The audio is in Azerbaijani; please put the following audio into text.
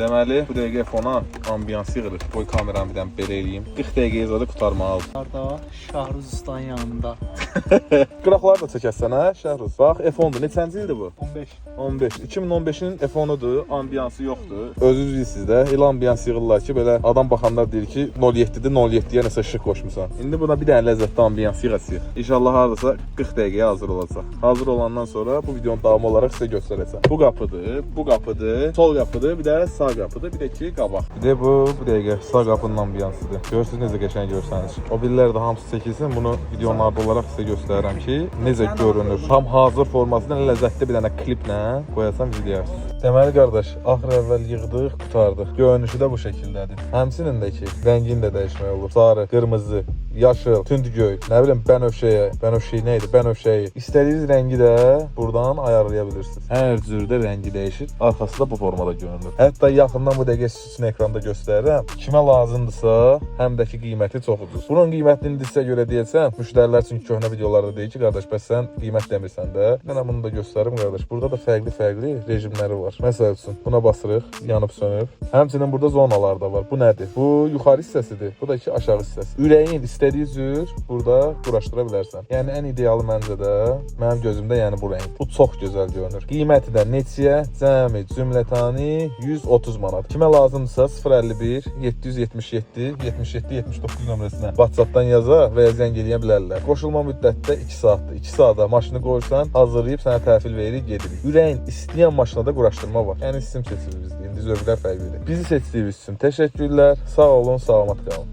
Deməli, bu dəqiqə fona ambiyans yığırıq. Qoy kameramı bir dənə belə eləyim. 40 dəqiqəyə zadı qurtarmalıdır. Arda Şahruz Usta'nın yanında. Qıraqları da çəkəsən, hə Şəhruz? Bax, F10-dur. Neçənci ildir bu? 15. 15. 2015-in F10-udur. Ambiyansı yoxdur. Özünüz bilirsiniz də. Elə ambiyans yığırlar ki, belə adam baxanlar deyir ki, 07-dir, 07-yə nəsə işıq qoşmusan. İndi buna bir dənə ləzzətli ambiyans yığasıyıq. İnşallah hardasa 40 dəqiqəyə hazır olacaq. Hazır olandan sonra bu videonun davamı olaraq sizə göstərəcəm. Bu qapıdır, bu qapıdır, sol qapıdır, bir də sağ qapıdır, bir də ki qabaq. Bir də bu dəqiqə sağ qapının ambiyansıdır. Görürsünüz necə qəşəng görsəniz. O birlər də hamısı çəkilsin. Bunu videolarda olaraq sizə göstərirəm ki, necə görünür. Tam hazır formasında ləzzətli bir dənə kliplə qoyasam izləyərsiniz. Deməli qardaş, axır əvvəl yığdıq, qurtardıq. Görünüşü də bu şəkildədir. Həmçinin də ki, rəngini də dəyişmək olur. Sarı, qırmızı, yaşıl, tündgöy, nə bilim bənövşəyi nə idi? Bənövşəyi. İstədiyiniz rəngi də buradan ayarlaya bilirsiniz. Hər cürdə rəngi dəyişir. Arxası da bu formada görünür. Hətta yaxından bu dəqiqə sizin üçün ekranda göstərirəm. Kimə lazımdırsa, həm də ki qiyməti çox ucuz. Bunun qiymətini sizə görə deyəcəm. Müştərilər üçün köhnə videolarda deyir ki, qardaş, bəs sən qiymət demirsən də. Mən bunu da göstərim qardaş. Burada da fərqli rejimləri var. Məsəl üçün buna basırıq, yanıb sönüb. Həmçinin burada zonalar da var. Bu nədir? Bu yuxarı hissəsidir. Bu da ki aşağı hissəsi. Ürəyin istədiyi cür burada quraşdıra bilərsən. Yəni ən idealı məncə də mənim gözümdə yəni bu rəng. Bu çox gözəl görünür. Qiyməti də neçəyə? Cəmi cümlətani 130 manat. Kimə lazımdırsa 051 777 77 79 nömrəsinə WhatsApp-dan yaza və ya zəng eləyə bilərlər. Qoşulma müddəti də 2 saatdır. 2 saata maşını qoyursan, hazırlayıb sənə təhvil veririk, gedirik. Ürəyin istəyən maşında quraşdırma var. Yəni sizin seçiminiz. İndi zövqlər fərqlidir. Bizi seçdiyiniz üçün təşəkkürlər. Sağ olun, salamat qalın.